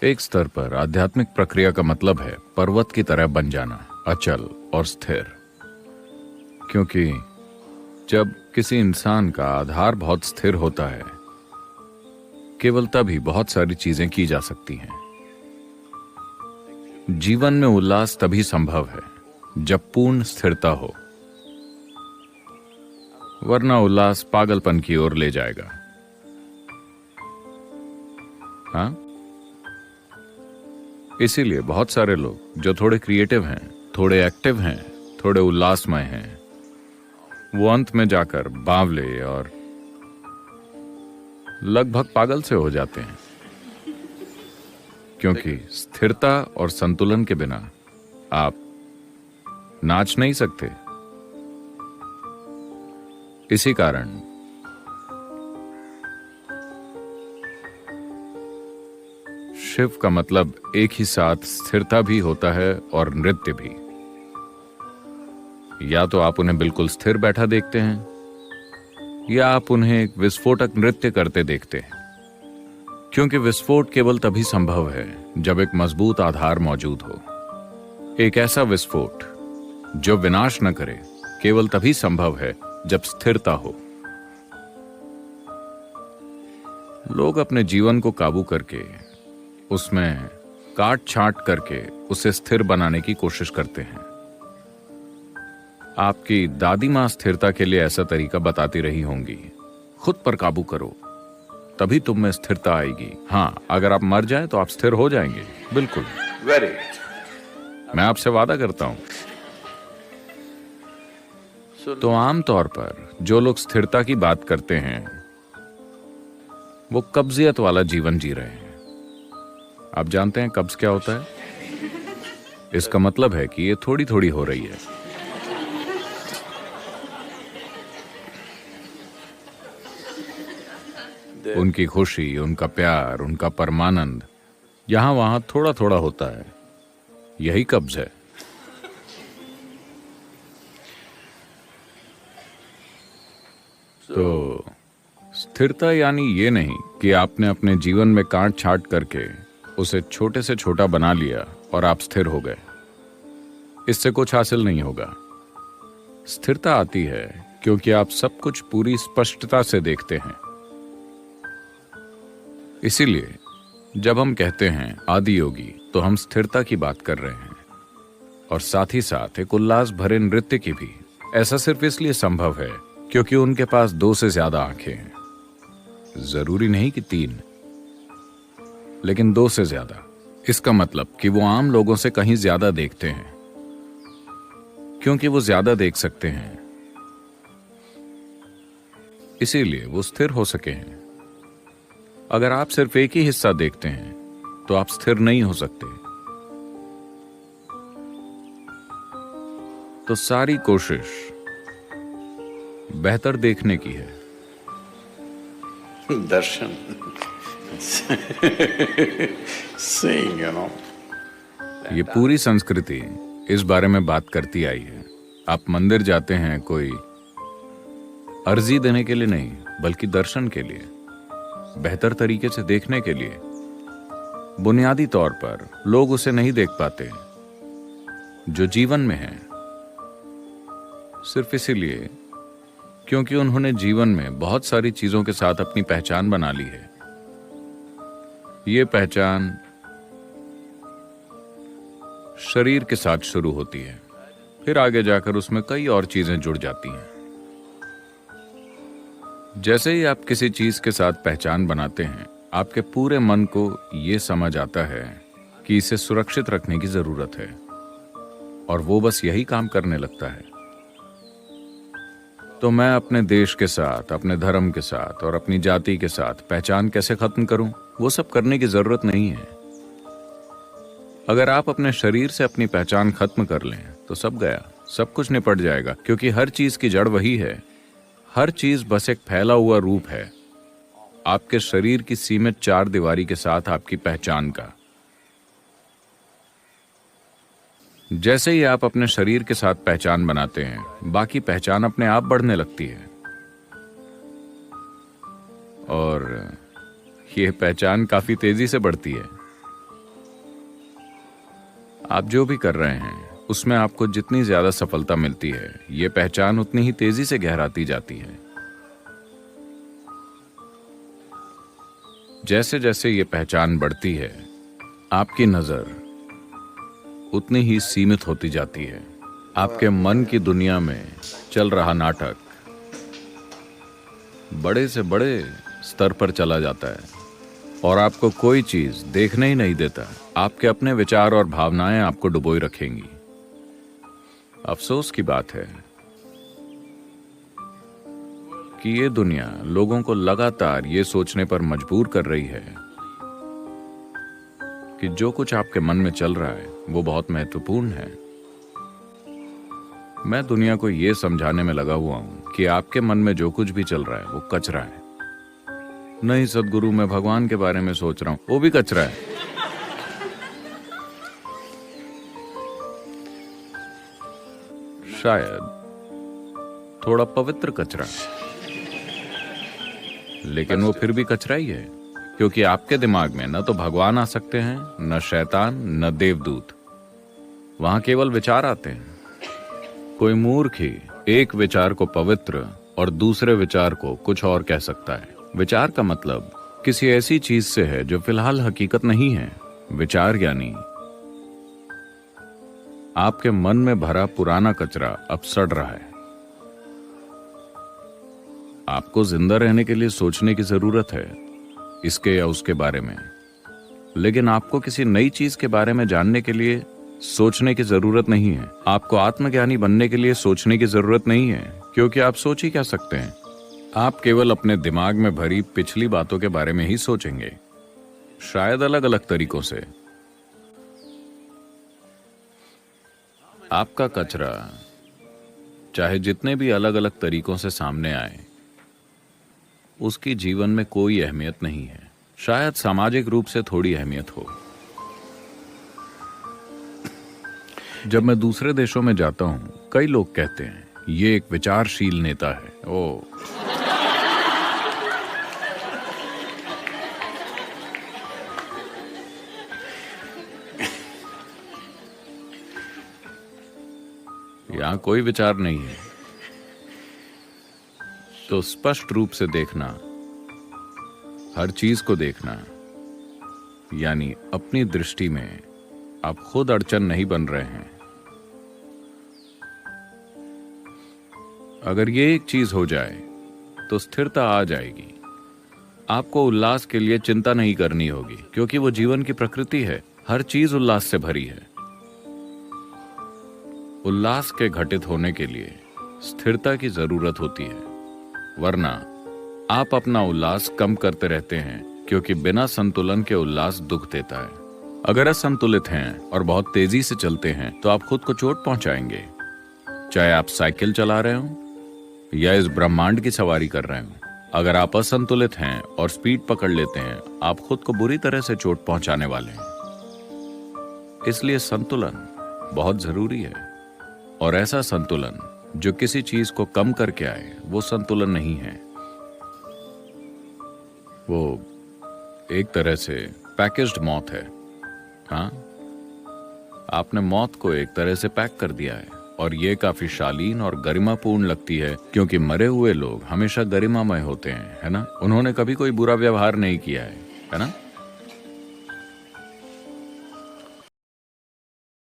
एक स्तर पर आध्यात्मिक प्रक्रिया का मतलब है पर्वत की तरह बन जाना, अचल और स्थिर। क्योंकि जब किसी इंसान का आधार बहुत स्थिर होता है, केवल तभी बहुत सारी चीजें की जा सकती हैं। जीवन में उल्लास तभी संभव है जब पूर्ण स्थिरता हो, वरना उल्लास पागलपन की ओर ले जाएगा। हाँ, इसीलिए बहुत सारे लोग जो थोड़े क्रिएटिव हैं, थोड़े एक्टिव हैं, थोड़े उल्लासमय हैं, वो अंत में जाकर बावले और लगभग पागल से हो जाते हैं। क्योंकि स्थिरता और संतुलन के बिना आप नाच नहीं सकते। इसी कारण शिव का मतलब एक ही साथ स्थिरता भी होता है और नृत्य भी। या तो आप उन्हें बिल्कुल स्थिर बैठा देखते हैं, या आप उन्हें एक विस्फोटक नृत्य करते देखते हैं। क्योंकि विस्फोट केवल तभी संभव है जब एक मजबूत आधार मौजूद हो। एक ऐसा विस्फोट जो विनाश न करे केवल तभी संभव है जब स्थिरता हो। लोग अपने जीवन को काबू करके, उसमें काट छांट करके उसे स्थिर बनाने की कोशिश करते हैं। आपकी दादी मां स्थिरता के लिए ऐसा तरीका बताती रही होंगी, खुद पर काबू करो तभी तुम में स्थिरता आएगी। हाँ, अगर आप मर जाएं तो आप स्थिर हो जाएंगे, बिल्कुल। वेरी, मैं आपसे वादा करता हूं। तो आमतौर पर जो लोग स्थिरता की बात करते हैं वो कब्जियत वाला जीवन जी रहे हैं। आप जानते हैं कब्ज क्या होता है? इसका मतलब है कि ये थोड़ी थोड़ी हो रही है। उनकी खुशी, उनका प्यार, उनका परमानंद यहां वहां थोड़ा थोड़ा होता है। यही कब्ज है। तो स्थिरता यानी ये नहीं कि आपने अपने जीवन में काट छांट करके उसे छोटे से छोटा बना लिया और आप स्थिर हो गए। इससे कुछ हासिल नहीं होगा। स्थिरता आती है क्योंकि आप सब कुछ पूरी स्पष्टता से देखते हैं। इसीलिए जब हम कहते हैं आदि योगी, तो हम स्थिरता की बात कर रहे हैं, और साथ ही साथ एक उल्लास भरे नृत्य की भी। ऐसा सिर्फ इसलिए संभव है क्योंकि उनके पास 2 से ज्यादा आंखें हैं। जरूरी नहीं कि 3, लेकिन 2 से ज्यादा। इसका मतलब कि वो आम लोगों से कहीं ज्यादा देखते हैं। क्योंकि वो ज्यादा देख सकते हैं, इसीलिए वो स्थिर हो सके हैं। अगर आप सिर्फ एक ही हिस्सा देखते हैं तो आप स्थिर नहीं हो सकते। तो सारी कोशिश बेहतर देखने की है। दर्शन। Seeing, you know. ये पूरी संस्कृति इस बारे में बात करती आई है। आप मंदिर जाते हैं कोई अर्जी देने के लिए नहीं, बल्कि दर्शन के लिए, बेहतर तरीके से देखने के लिए। बुनियादी तौर पर लोग उसे नहीं देख पाते जो जीवन में है, सिर्फ इसीलिए क्योंकि उन्होंने जीवन में बहुत सारी चीजों के साथ अपनी पहचान बना ली है। ये पहचान शरीर के साथ शुरू होती है, फिर आगे जाकर उसमें कई और चीजें जुड़ जाती हैं। जैसे ही आप किसी चीज के साथ पहचान बनाते हैं, आपके पूरे मन को यह समझ आता है कि इसे सुरक्षित रखने की जरूरत है, और वो बस यही काम करने लगता है। तो मैं अपने देश के साथ, अपने धर्म के साथ और अपनी जाति के साथ पहचान कैसे खत्म करूं? वो सब करने की जरूरत नहीं है। अगर आप अपने शरीर से अपनी पहचान खत्म कर लें तो सब गया, सब कुछ निपट जाएगा। क्योंकि हर चीज की जड़ वही है। हर चीज बस एक फैला हुआ रूप है आपके शरीर की सीमित 4 दीवारी के साथ आपकी पहचान का। जैसे ही आप अपने शरीर के साथ पहचान बनाते हैं, बाकी पहचान अपने आप बढ़ने लगती है। और यह पहचान काफी तेजी से बढ़ती है। आप जो भी कर रहे हैं उसमें आपको जितनी ज्यादा सफलता मिलती है, ये पहचान उतनी ही तेजी से गहराती जाती है। जैसे जैसे ये पहचान बढ़ती है, आपकी नजर उतनी ही सीमित होती जाती है। आपके मन की दुनिया में चल रहा नाटक बड़े से बड़े स्तर पर चला जाता है और आपको कोई चीज देखने ही नहीं देता। आपके अपने विचार और भावनाएं आपको डुबोए रखेंगी। अफसोस की बात है कि ये दुनिया लोगों को लगातार ये सोचने पर मजबूर कर रही है कि जो कुछ आपके मन में चल रहा है वो बहुत महत्वपूर्ण है। मैं दुनिया को ये समझाने में लगा हुआ हूं कि आपके मन में जो कुछ भी चल रहा है वो कचरा है। नहीं सदगुरु, मैं भगवान के बारे में सोच रहा हूं, वो भी कचरा है। शायद थोड़ा पवित्र कचरा, लेकिन वो फिर भी कचरा ही है, क्योंकि आपके दिमाग में न तो भगवान आ सकते हैं, न शैतान, न देवदूत। वहां केवल विचार आते हैं। कोई मूर्ख ही एक विचार को पवित्र और दूसरे विचार को कुछ और कह सकता है। विचार का मतलब किसी ऐसी चीज से है जो फिलहाल हकीकत नहीं है। विचार यानी आपके मन में भरा पुराना कचरा अब सड़ रहा है। आपको जिंदा रहने के लिए सोचने की जरूरत है, इसके या उसके बारे में, लेकिन आपको किसी नई चीज के बारे में जानने के लिए सोचने की जरूरत नहीं है। आपको आत्मज्ञानी बनने के लिए सोचने की जरूरत नहीं है, क्योंकि आप सोच ही क्या सकते हैं। आप केवल अपने दिमाग में भरी पिछली बातों के बारे में ही सोचेंगे, शायद अलग अलग तरीकों से। आपका कचरा चाहे जितने भी अलग अलग तरीकों से सामने आए, उसकी जीवन में कोई अहमियत नहीं है। शायद सामाजिक रूप से थोड़ी अहमियत हो। जब मैं दूसरे देशों में जाता हूं, कई लोग कहते हैं ये एक विचारशील नेता है। ओ यहां कोई विचार नहीं है। तो स्पष्ट रूप से देखना, हर चीज को देखना, यानी अपनी दृष्टि में आप खुद अड़चन नहीं बन रहे हैं। अगर ये एक चीज हो जाए तो स्थिरता आ जाएगी। आपको उल्लास के लिए चिंता नहीं करनी होगी, क्योंकि वो जीवन की प्रकृति है। हर चीज उल्लास से भरी है। उल्लास के घटित होने के लिए स्थिरता की जरूरत होती है, वरना आप अपना उल्लास कम करते रहते हैं, क्योंकि बिना संतुलन के उल्लास दुख देता है। अगर असंतुलित हैं और बहुत तेजी से चलते हैं तो आप खुद को चोट पहुंचाएंगे। चाहे आप साइकिल चला रहे हो या इस ब्रह्मांड की सवारी कर रहे हो, अगर आप असंतुलित हैं और स्पीड पकड़ लेते हैं, आप खुद को बुरी तरह से चोट पहुंचाने वाले हैं। इसलिए संतुलन बहुत जरूरी है, और ऐसा संतुलन जो किसी चीज को कम करके आए, वो संतुलन नहीं है। वो एक तरह से पैकेज्ड मौत है। हाँ, आपने मौत को एक तरह से पैक कर दिया है, और ये काफी शालीन और गरिमापूर्ण लगती है, क्योंकि मरे हुए लोग हमेशा गरिमामय होते हैं, है ना? उन्होंने कभी कोई बुरा व्यवहार नहीं किया है ना?